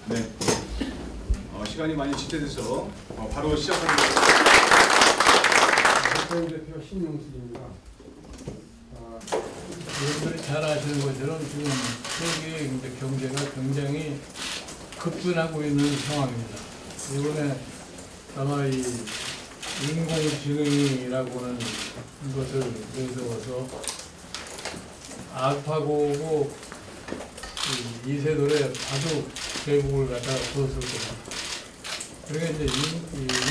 네. 시간이 많이 지체돼서 바로 시작하겠습니다. 대표 신용수입니다. 여러분들이 잘 아시는 것처럼 지금 세계 이제 경제가 굉장히 급변하고 있는 상황입니다. 이번에 아마 이 인공지능이라고 하는 것을 내세워서 알파고고 이세돌의 바둑 대국을 갖다가 부었을 겁니다. 그러니까 이제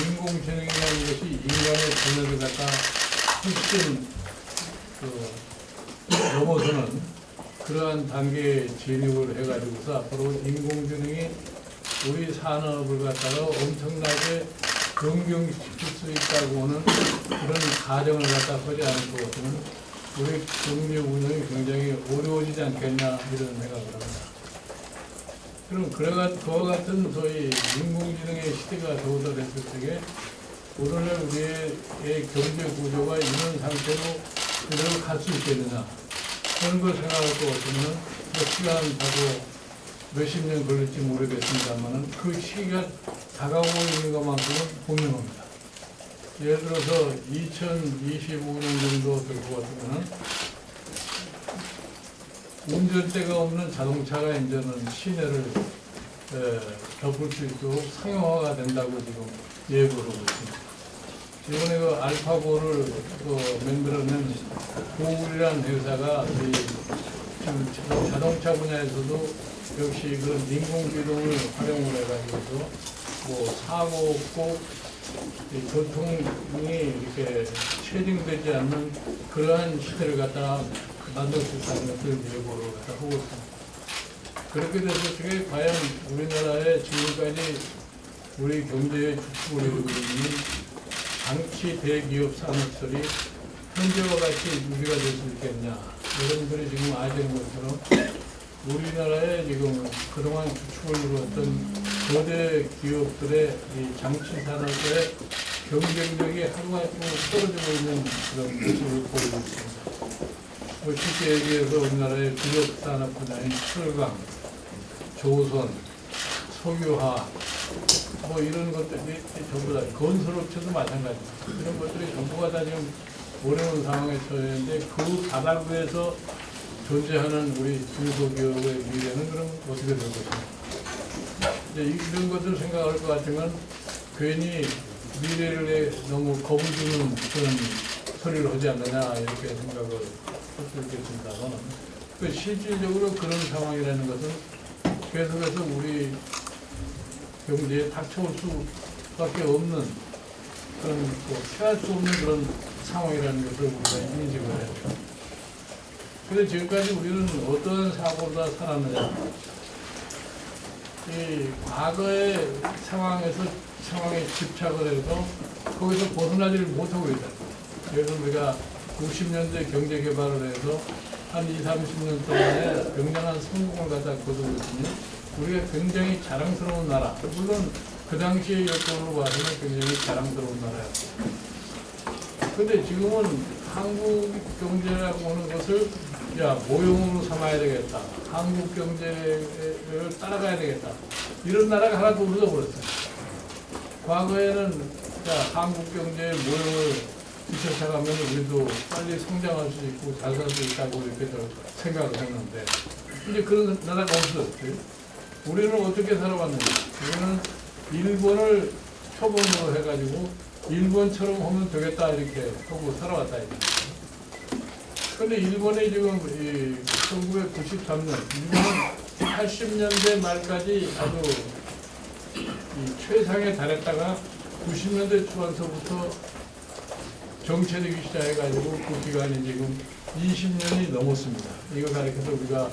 인공지능이라는 것이 인간의 분야를 갖다 훨씬 넘어서는 그러한 단계에 진입을 해가지고서 앞으로 인공지능이 우리 산업을 갖다가 엄청나게 변경시킬 수 있다고 하는 그런 가정을 갖다 하지 않을 것 같으면 우리 경제 운영이 굉장히 어려워지지 않겠냐 이런 생각을 합니다. 그럼 그와 같은 소위 인공지능의 시대가 더욱더 됐을 적에 오늘날 우리의 경제 구조가 이런 상태로 그대로 갈 수 있겠느냐 그런 걸 생각할 것 같으면 시간 가도 몇십 년 걸릴지 모르겠습니다만 그 시기가 다가오고 있는 것만큼은 분명합니다. 예를 들어서 2025년 정도 될 것 같으면 운전대가 없는 자동차가 이제는 시내를 덮을 수 있도록 상용화가 된다고 지금 예고를 하고 있습니다. 이번에 그 알파고를 만들어낸 고울이라는 회사가 지금 자동차 분야에서도 역시 그런 인공지능을 활용을 해가지고서 뭐 사고 없고 교통이 이렇게 체증되지 않는 그러한 시대를 갖다 만들 수 있다는 것을 예고를 갖다 하고 있습니다. 그렇게 됐을 때 과연 우리나라의 지금까지 우리 경제의 주축을 이루고 있는 장치 대기업 산업들이 현재와 같이 유지가 될 수 있겠냐. 여러분들이 지금 아시는 것처럼 우리나라의 지금 그동안 주축을 이루었던 거대 기업들의 이 장치 산업의 경쟁력이 하루하루 떨어지고 있는 그런 모습을 보이고 있습니다. 쉽게 얘기해서 우리나라의 주력 산업 분야인 철강, 조선, 석유화, 뭐 이런 것들이 전부 다 건설업체도 마찬가지입니다. 이런 것들이 전부가 다 지금 어려운 상황에 처해 있는데 그 바닥 위에서 존재하는 우리 중소기업의 미래는 그럼 어떻게 될 것인가? 이런 것을 생각할 것 같으면 괜히 미래를 너무 겁을 주는 그런 소리를 하지 않느냐 이렇게 생각을 할 수 있겠습니다만 실질적으로 그런 상황이라는 것은 계속해서 우리 경제에 닥쳐올 수밖에 없는 그런 피할 수 없는 그런 상황이라는 것을 우리가 인식을 해야 돼요. 그런데 지금까지 우리는 어떤 사고로 다 살았느냐. 이 과거의 상황에 집착을 해서 거기서 벗어나지를 못하고 있다. 그래서 우리가 90년대 경제 개발을 해서 한 20, 30년 동안에 굉장한 성공을 갖다 거두었으니 우리가 굉장히 자랑스러운 나라. 물론 그 당시의 여건으로 봐서는 굉장히 자랑스러운 나라였어요. 그런데 지금은 한국 경제라고 하는 것을 모형으로 삼아야 되겠다. 한국 경제를 따라가야 되겠다. 이런 나라가 하나도 없어버렸어요. 과거에는 한국 경제의 모형을 뒤쫓아가면 우리도 빨리 성장할 수 있고 잘 살 수 있다고 이렇게 생각을 했는데 이제 그런 나라가 없었어요. 우리는 어떻게 살아왔느냐. 우리는 일본을 표본으로 해가지고 일본처럼 하면 되겠다 이렇게 하고 살아왔다. 그런데 일본이 지금 1993년, 일본은 80년대 말까지 아주 최상에 달했다가 90년대 초반서부터 정체되기 시작해가지고 그 기간이 지금 20년이 넘었습니다. 이거 가리켜서 우리가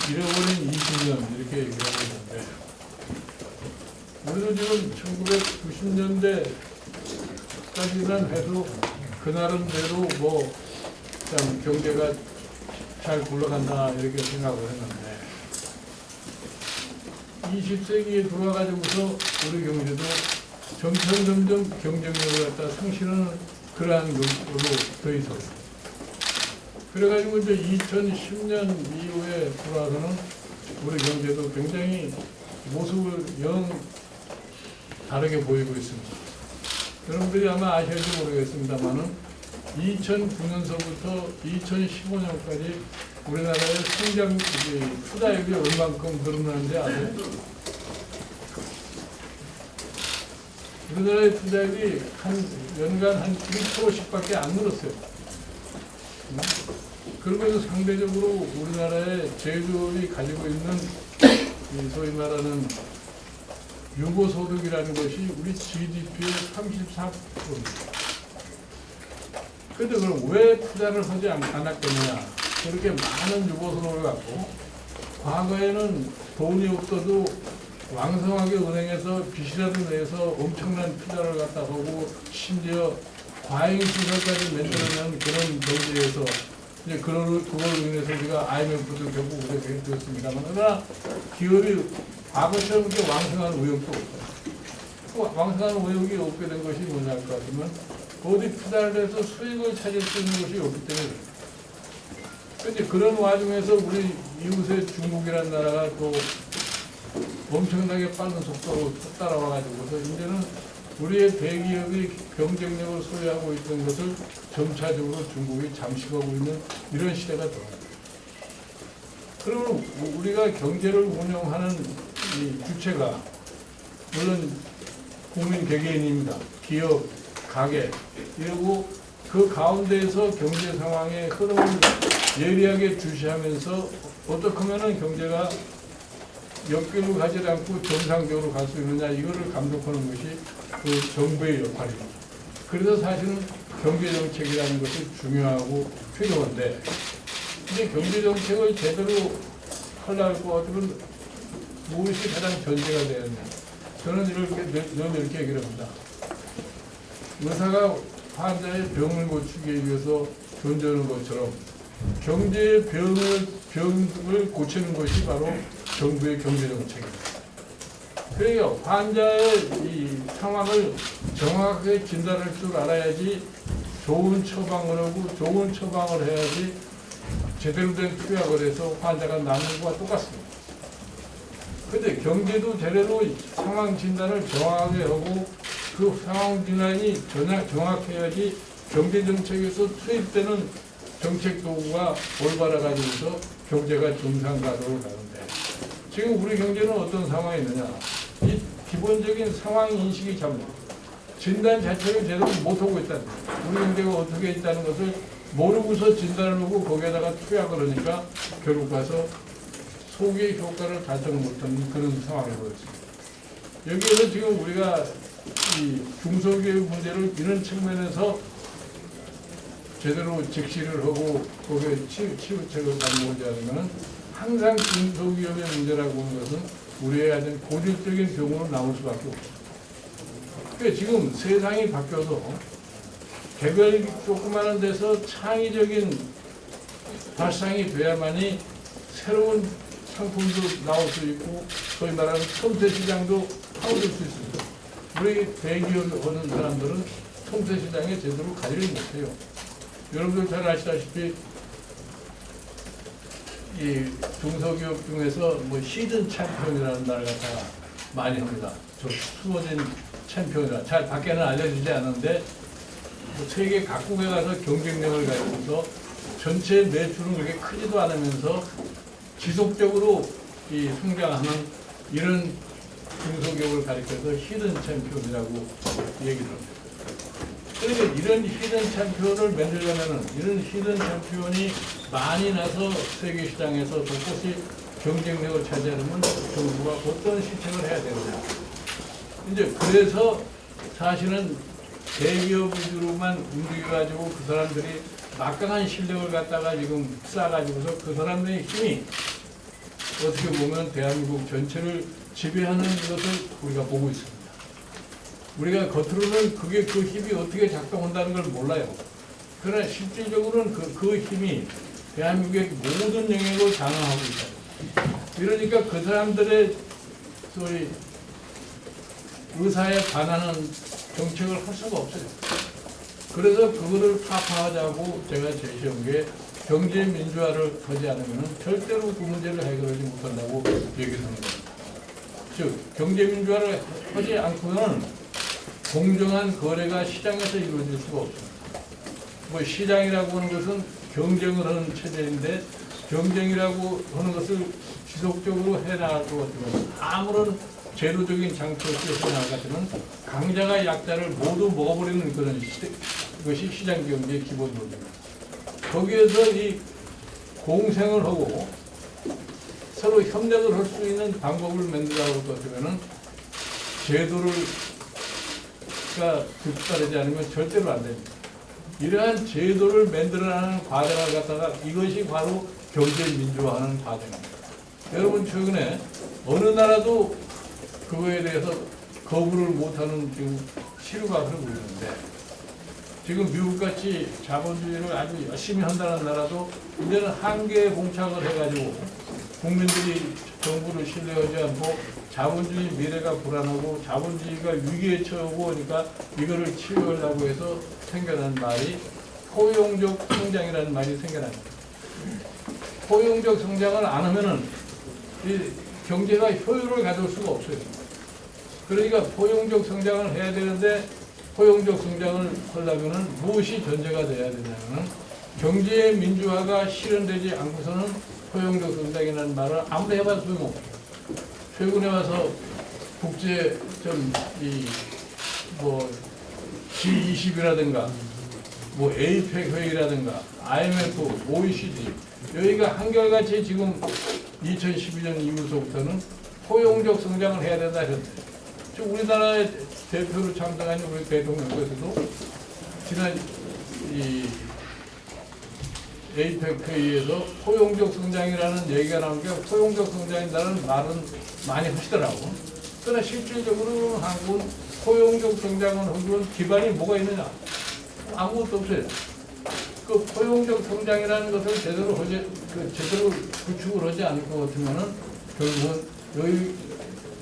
잃어버린 20년 이렇게 얘기를 하고 있는데 우리도 지금 1990년대까지는 해도 그 나름대로 뭐 참 경제가 잘 굴러간다 이렇게 생각을 했는데 20세기에 들어와가지고서 우리 경제도 점점 경쟁력을 갖다 상실하는 그러한 경우로 더 있어요. 그래가지고 이제 2010년 이후에 들어와서는 우리 경제도 굉장히 모습을 영 다르게 보이고 있습니다. 여러분들이 아마 아실지 모르겠습니다만은 2009년서부터 2015년까지 우리나라의 성장 투자액이 얼만큼 늘어나는지 아세요? 우리나라의 투자액이 연간 한 1%씩밖에 안 늘었어요. 그러면서 상대적으로 우리나라의 제조업이 가지고 있는 소위 말하는 유고소득이라는 것이 우리 GDP의 34%입니다. 그런데 그럼 왜 투자를 하지 않았겠느냐? 그렇게 많은 유고소득을 갖고 과거에는 돈이 없어도 왕성하게 은행에서 빚이라도 내서 엄청난 투자를 갖다 하고 심지어 과잉시설까지 만들어낸 그런 경제에서 이제 그걸로 인해서 우리가 IMF도 결국 그렇게 되었습니다만, 그러나 기업이 과거처럼 그렇게 왕성한 의욕도 없어요. 왕성한 의욕이 없게 된 것이 뭐냐 할 것 같으면 어디 투자를 해서 수익을 찾을 수 있는 것이 없기 때문에 그런데 그런 와중에서 우리 이웃의 중국이라는 나라가 또 엄청나게 빠른 속도로 따라와가지고서 이제는 우리의 대기업이 경쟁력을 소유하고 있던 것을 점차적으로 중국이 잠식하고 있는 이런 시대가 들어요. 그러면 우리가 경제를 운영하는 이 주체가 물론 국민 개개인입니다. 기업, 가게 이러고 그 가운데에서 경제 상황의 흐름을 예리하게 주시하면서 어떻게 하면 경제가 역길로 가지 않고 정상적으로 갈 수 있느냐 이거를 감독하는 것이 그 정부의 역할입니다. 그래서 사실은 경제정책이라는 것이 중요하고 필요한데 이제 경제정책을 제대로 하려고 하면 무엇이 가장 전제가 되느냐. 저는 이렇게 얘기를 합니다. 의사가 환자의 병을 고치기 위해서 존재하는 것처럼 경제의 병을 고치는 것이 바로 정부의 경제정책입니다. 그러니까 환자의 이 상황을 정확하게 진단할 줄 알아야지 좋은 처방을 하고 좋은 처방을 해야지 제대로 된 투약을 해서 환자가 낫는 것과 똑같습니다. 그런데 경제도 제대로 상황 진단을 정확하게 하고 그 상황 진단이 정확해야지 경제정책에서 투입되는 정책 도구가 올바라가지고서 경제가 정상가도로 가는데 지금 우리 경제는 어떤 상황이 있느냐. 이 기본적인 상황 인식이 참 진단 자체를 제대로 못하고 있다는 거예요. 우리 경제가 어떻게 있다는 것을 모르고서 진단을 하고 거기에다가 투약을 하니까 결국 가서 소기의 효과를 달성 못하는 그런 상황이 보였습니다. 여기에서 지금 우리가 이 중소기업 문제를 이런 측면에서 제대로 직시를 하고 거기에 치유책을 가져오지 않으면 항상 중소기업의 문제라고 하는 것은 우리의 아주 고질적인 병으로 나올 수밖에 없습니다. 그러니까 지금 세상이 바뀌어서 개별 조그마한 데서 창의적인 발상이 돼야만이 새로운 상품도 나올 수 있고 소위 말하는 틈새 시장도 파고들 수 있습니다. 우리 대기업 하는 사람들은 틈새 시장에 제대로 관리를 못해요. 여러분들 잘 아시다시피 이 중소기업 중에서 뭐 시즌 챔피언이라는 날 갖다가 많이 합니다. 저 숨어진 챔피언이라 잘 밖에는 알려지지 않는데 뭐 세계 각국에 가서 경쟁력을 가지고서 전체 매출은 그렇게 크지도 않으면서 지속적으로 이 성장하는 이런 중소기업을 가리켜서 히든 챔피언이라고 얘기를 합니다. 그러니까 이런 히든 챔피언을 만들려면은 이런 히든 챔피언이 많이 나서 세계 시장에서 곳곳이 경쟁력을 차지하려면 정부가 어떤 시책을 해야 되느냐. 이제 그래서 사실은 대기업 위주로만 움직여가지고 그 사람들이 막강한 실력을 갖다가 지금 쌓아가지고서 그 사람들의 힘이 어떻게 보면 대한민국 전체를 지배하는 것을 우리가 보고 있습니다. 우리가 겉으로는 그게 그 힘이 어떻게 작동한다는 걸 몰라요. 그러나 실질적으로는 그 힘이 대한민국의 모든 영역을 장악하고 있다. 이러니까 그 사람들의 소위 의사에 반하는 정책을 할 수가 없어요. 그래서 그거를 타파하자고 제가 제시한 게 경제 민주화를 하지 않으면 절대로 그 문제를 해결하지 못한다고 얘기를 하는 겁니다. 즉 경제 민주화를 하지 않고는 공정한 거래가 시장에서 이루어질 수가 없습니다. 뭐 시장이라고 하는 것은 경쟁을 하는 체제인데 경쟁이라고 하는 것을 지속적으로 해나갈 것 같으면 아무런 제도적인 장치 없이 해나갈 것 같으면 강자가 약자를 모두 먹어버리는 그런 것이 시장 경제의 기본 논리입니다. 거기에서 이 공생을 하고 서로 협력을 할 수 있는 방법을 만들어야 할 것 같으면은 제도를 득발하지 않으면 절대로 안 됩니다. 이러한 제도를 만들어내는 과정을 갖다가 이것이 바로 경제 민주화하는 과정입니다. 여러분 최근에 어느 나라도 그거에 대해서 거부를 못하는 지금 시류가 흐르고 있는데 지금 미국같이 자본주의를 아주 열심히 한다는 나라도 이제는 한계에 봉착을 해가지고 국민들이 정부를 신뢰하지 않고 자본주의 미래가 불안하고 자본주의가 위기에 처하고 하니까 이거를 치유하려고 해서 생겨난 말이 포용적 성장이라는 말이 생겨납니다. 포용적 성장을 안 하면은 이 경제가 효율을 가져올 수가 없어요. 그러니까 포용적 성장을 해야 되는데 포용적 성장을 하려면은 무엇이 전제가 돼야 되냐면은 경제 민주화가 실현되지 않고서는 포용적 성장이라는 말을 아무리 해봐도 소용없어요. 최근에 와서 국제 G20이라든가 뭐 에이펙 회의라든가 IMF, OECD 여기가 한결같이 지금 2012년 이후서부터는 포용적 성장을 해야 된다 했는데 우리나라의 대표로 참석한 우리 대통령께서도 지난 이 에이펙 회의에서 포용적 성장이라는 얘기가 나오니까 포용적 성장이라는 말은 많이 하시더라고. 그러나 실질적으로 한국은 포용적 성장을 하기 기반이 뭐가 있느냐? 아무것도 없어요. 그 포용적 성장이라는 것을 제대로 구축을 하지 않을 것 같으면은 결국은 여기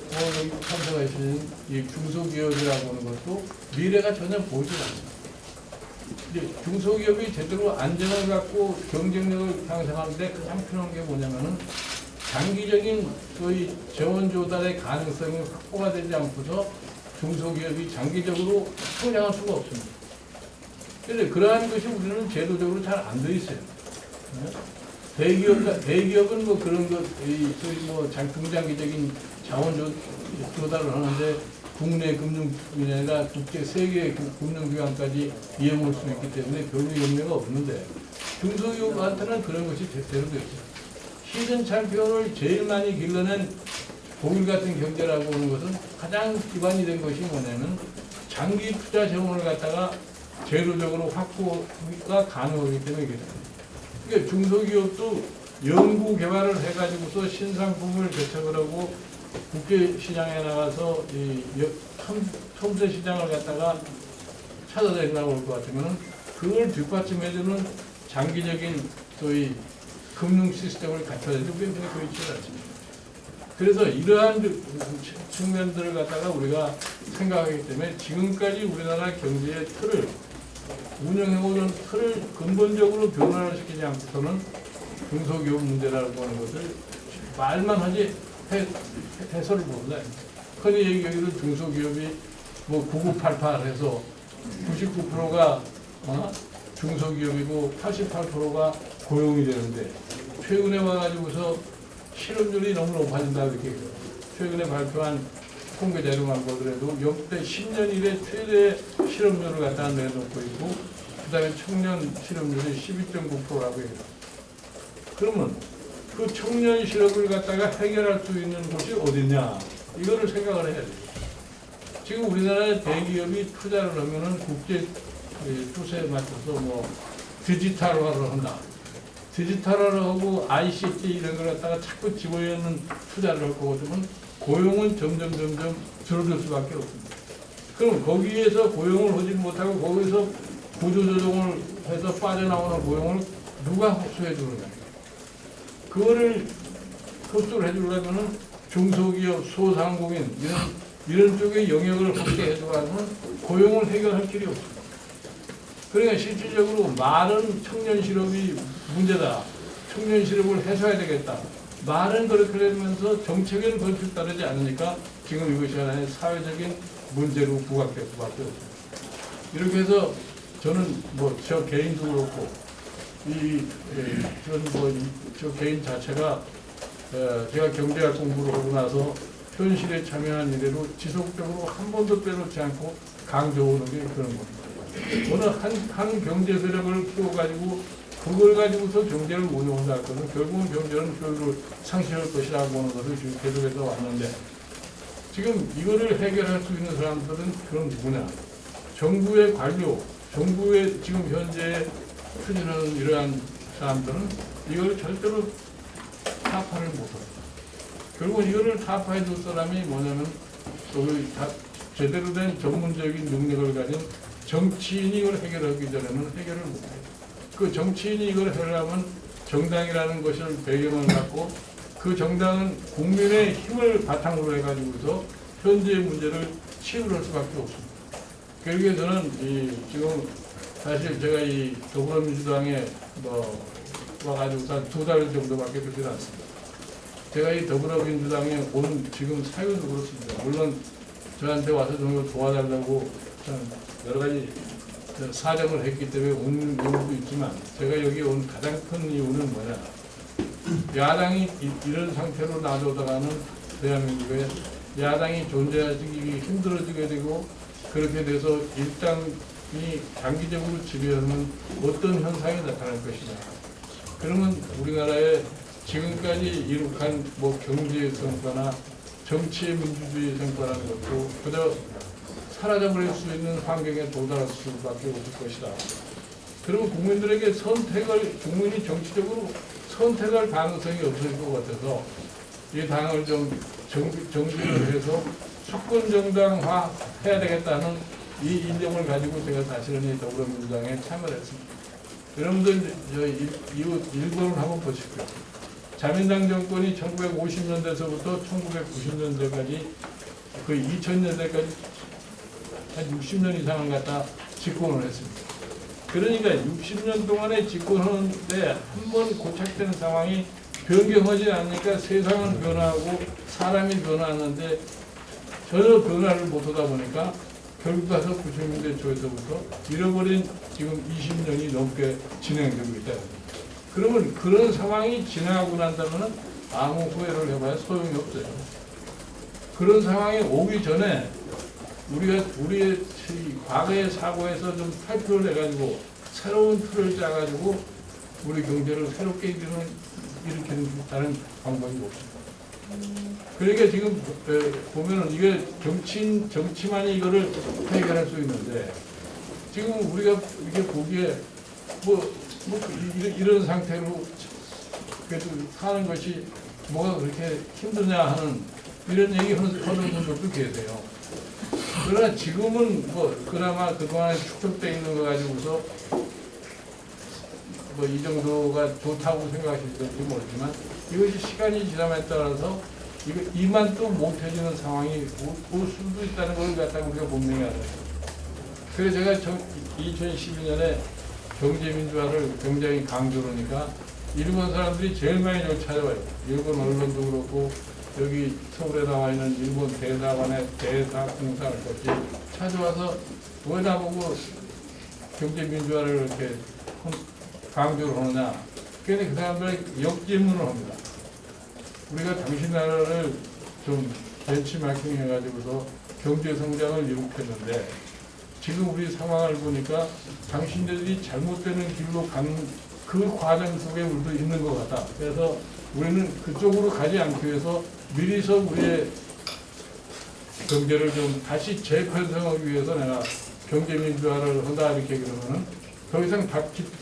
참석하시는 이 중소기업이라고 하는 것도 미래가 전혀 보이지 않습니다. 중소기업이 제대로 안정을 갖고 경쟁력을 향상하는데 가장 필요한 게 뭐냐면은 장기적인 소위 재원 조달의 가능성이 확보가 되지 않고서 중소기업이 장기적으로 성장할 수가 없습니다. 그런데 그러한 것이 우리는 제도적으로 잘 안 돼 있어요. 대기업은 뭐 그런 것, 소위 뭐 중장기적인 자원 조달을 하는데 국내 금융뿐이 아니라 국제 세계 금융기관까지 이용할 수 있기 때문에 별로 염려가 없는데 중소기업한테는 그런 것이 제대로 됐어요. 시즌 챔피언을 제일 많이 길러낸 독일 같은 경제라고 하는 것은 가장 기반이 된 것이 뭐냐면 장기 투자 재원을 갖다가 제도적으로 확보가 가능하기 때문에 그렇습니다. 그러니까 중소기업도 연구 개발을 해가지고서 신상품을 개척을 하고 국제 시장에 나가서 이 첨세 시장을 갖다가 찾아내려고 할 것 같으면 그걸 뒷받침해주는 장기적인 소위 금융 시스템을 갖춰야 되는데 우리는 그렇지 않습니다. 그래서 이러한 측면들을 갖다가 우리가 생각하기 때문에 지금까지 우리나라 경제의 틀을 운영해오는 틀을 근본적으로 변화를 시키지 않고서는 중소기업 문제라고 하는 것을 말만 하지 해설을 못해요. 흔히 얘기하기로 중소기업이 뭐 9988 해서 99%가 중소기업이고 88%가 고용이 되는데 최근에 와가지고서 실업률이 너무 높아진다 이렇게 최근에 발표한 통계 자료만 보더라도 역대 10년 이래 최대 실업률을 갖다 내놓고 있고 그 다음에 청년 실업률이 12.9%라고 해요. 그러면 그 청년 실업을 갖다가 해결할 수 있는 곳이 어딨냐 이거를 생각을 해야 돼요. 지금 우리나라의 대기업이 투자를 하면은 국제 추세에 맞춰서 뭐 디지털화를 한다. 디지털화를 하고 ICT 이런 걸 갖다가 자꾸 집어넣는 투자를 할 거거든요. 고용은 점점 줄어들 수밖에 없습니다. 그럼 거기에서 고용을 하지 못하고 거기서 구조조정을 해서 빠져나오는 고용을 누가 흡수해 주느냐. 그거를 흡수를 해주려면 중소기업, 소상공인 이런 쪽의 영역을 확대해 주려면 고용을 해결할 길이 없습니다. 그러니까 실질적으로 많은 청년 실업이 문제다. 청년 실업을 해소해야 되겠다. 말은 그렇게 되면서 정책은 그렇게 따르지 않으니까 지금 이것이 하나의 사회적인 문제로 부각될 수밖에 없습니다. 이렇게 해서 저는 뭐 저 개인도 그렇고 저 개인 자체가 제가 경제학 공부를 하고 나서 현실에 참여한 이래로 지속적으로 한 번도 빼놓지 않고 강조하는 게 그런 겁니다. 어느 한 경제 세력을 키워가지고 그걸 가지고서 경제를 운영한다 하거든 결국은 경제는 효율을 상실할 것이라고 보는 것을 지금 계속해서 왔는데 지금 이거를 해결할 수 있는 사람들은 그런 누구냐? 정부의 관료, 정부의 지금 현재 추진하는 이러한 사람들은 이걸 절대로 타파를 못합니다. 결국은 이거를 타파해 줄 사람이 뭐냐면 제대로 된 전문적인 능력을 가진 정치인이 이걸 해결하기 전에는 해결을 못해요. 그 정치인이 이걸 하려면 정당이라는 것을 배경을 갖고 그 정당은 국민의 힘을 바탕으로 해가지고서 현재의 문제를 치유할 수밖에 없습니다. 결국에 저는 지금 사실 제가 이 더불어민주당에 와가지고 한 2달 정도밖에 되지 않습니다. 제가 이 더불어민주당에 온 지금 사유도 그렇습니다. 물론 저한테 와서 좀 도와달라고 여러 가지 사정을 했기 때문에 온 경우도 있지만 제가 여기 온 가장 큰 이유는 뭐냐? 야당이 이런 상태로 놔두다가는 대한민국에 야당이 존재하기 힘들어지게 되고 그렇게 돼서 일당이 장기적으로 지배하는 어떤 현상이 나타날 것이냐. 그러면 우리나라에 지금까지 이룩한 경제의 성과나 정치의 민주주의 성과라는 것도 그저 사라져버릴 수 있는 환경에 도달할 수밖에 없을 것이다. 그리고 국민들에게 국민이 정치적으로 선택할 가능성이 없을 것 같아서 이 당을 좀 정비를 해서 수권정당화 해야 되겠다는 이 인정을 가지고 제가 사실은 이 더불어민주당에 참여를 했습니다. 여러분들 일본을 한번 보십시오. 자민당 정권이 1950년대서부터 1990년대까지 거의 2000년대까지 한 60년 이상을 갖다 집권을 했습니다. 그러니까 60년 동안에 집권하는데 한 번 고착된 상황이 변경하지 않으니까 세상은 변화하고 사람이 변화하는데 전혀 변화를 못하다 보니까 결국 가서 90년대 초에서부터 잃어버린 지금 20년이 넘게 진행되고 있다. 그러면 그런 상황이 지나가고 난다면 아무 후회를 해봐야 소용이 없어요. 그런 상황이 오기 전에 우리의 과거의 사고에서 좀 탈피를 해가지고 새로운 틀을 짜가지고 우리 경제를 새롭게 일으키는 다른 방법이 없습니다. 그러니까 지금 보면은 이게 정치만이 이거를 해결할 수 있는데 지금 우리가 이게 보기에 이런 상태로 그래도 사는 것이 뭐가 그렇게 힘드냐 하는 이런 얘기 하는 분들도 계세요. 그러나 지금은 그나마 그동안에 축적되어 있는 거 가지고서 이 정도가 좋다고 생각하실지 모르지만 이것이 시간이 지남에 따라서 이만 또 못해지는 상황이 올 수도 있다는 걸 갖다가 우리가 분명히 알아요. 그래서 제가 2012년에 경제민주화를 굉장히 강조하니까 일본 사람들이 제일 많이 저를 찾아와요. 일본 언론도 그렇고 여기 서울에 나와 있는 일본 대사관의 대사공사를 같이 찾아와서 왜 나보고 경제민주화를 이렇게 강조를 하느냐. 그런데 그 사람들이 역질문을 합니다. 우리가 당신 나라를 좀 벤치마킹 해가지고서 경제 성장을 이룩했는데 지금 우리 상황을 보니까 당신들이 잘못되는 길로 가는 그 과정 속에 우리도 있는 것 같다. 그래서 우리는 그쪽으로 가지 않기 위해서 미리서 우리의 경제를 좀 다시 재편성하기 위해서 내가 경제민주화를 한다 이렇게 그러면은 더 이상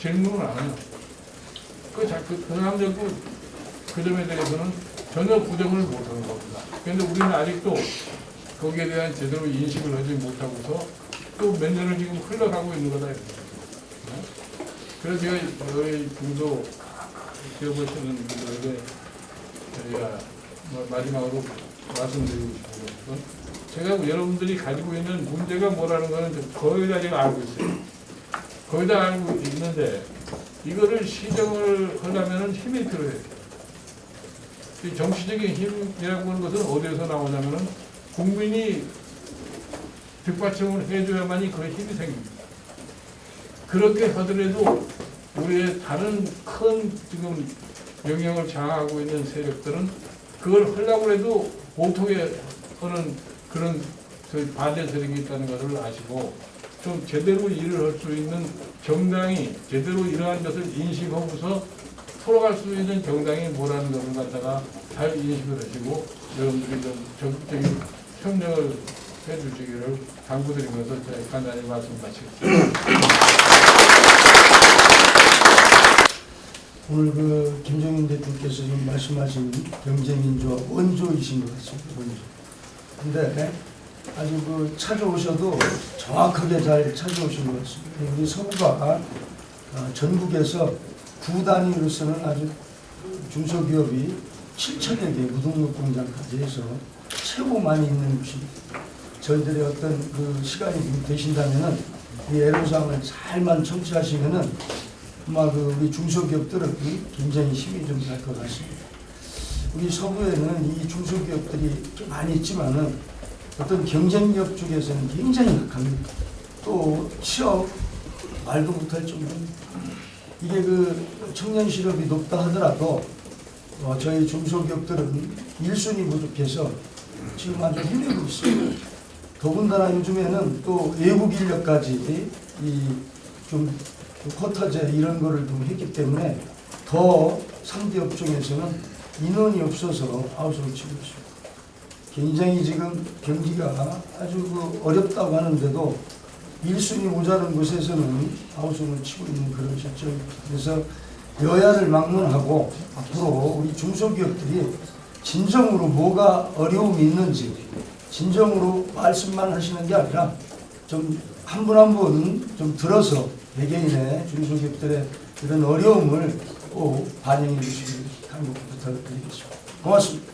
질문을 안 해요. 그 사람들도 그 점에 대해서는 전혀 부정을 못하는 겁니다. 그런데 우리는 아직도 거기에 대한 제대로 인식을 하지 못하고서 또 몇 년을 지금 흘러가고 있는 거다. 그래서 제가 저희 분도 지어보시는 분들에게 저희가 마지막으로 말씀드리고 싶은 것은 제가 여러분들이 가지고 있는 문제가 뭐라는 것은 거의 다 제가 알고 있어요. 거의 다 알고 있는데 이거를 시정을 하려면 힘이 필요해요. 이 정치적인 힘이라고 하는 것은 어디에서 나오냐면은 국민이 뒷받침을 해줘야만이 그 힘이 생깁니다. 그렇게 하더라도 우리의 다른 큰 지금 영역을 장악하고 있는 세력들은 그걸 하려고 해도 보통에 하는 그런 반대 세력이 있다는 것을 아시고 좀 제대로 일을 할 수 있는 정당이 제대로 이러한 것을 인식하고서 풀어갈 수 있는 정당이 뭐라는 것을 갖다가 잘 인식을 하시고 여러분들이 좀 적극적인 협력을 해주시기를 당부드리면서 제가 간단히 말씀 마치겠습니다. 오늘 그 김정인 대통령께서 지금 말씀하신 경제민주화 원조이신 것 같습니다. 원조. 근데 아주 그 찾아오셔도 정확하게 잘 찾아오신 것 같습니다. 우리 서구가 전국에서 구 단위로서는 아주 중소기업이 7천여 개 무등록 공장까지 해서 최고 많이 있는 곳입니다. 저희들의 어떤 그 시간이 되신다면은 이 애로사항을 잘만 청취하시면은 아마 그 우리 중소기업들은 굉장히 힘이 좀 날 것 같습니다. 우리 서부에는 이 중소기업들이 많이 있지만은 어떤 경쟁력 쪽에서는 굉장히 약합니다. 또 취업 말도 못할 정도입니다. 이게 그 청년 실업이 높다 하더라도 저희 중소기업들은 1순위 부족해서 지금 아주 힘들고 있습니다. 더군다나 요즘에는 또 외국 인력까지 좀 쿼터제 이런 거를 좀 했기 때문에 더 상대 업종에서는 인원이 없어서 아웃을 치고 있습니다. 굉장히 지금 경기가 아주 그 어렵다고 하는데도 1순위 모자른 곳에서는 아웃을 치고 있는 그런 실정입니다. 그래서 여야를 막론하고 앞으로 우리 중소기업들이 진정으로 뭐가 어려움이 있는지 진정으로 말씀만 하시는 게 아니라 좀 한 분 한 분 좀 들어서 개개인의 중소기업들의 이런 어려움을 꼭 반영해 주시길 간곡히 부탁드리겠습니다. 고맙습니다.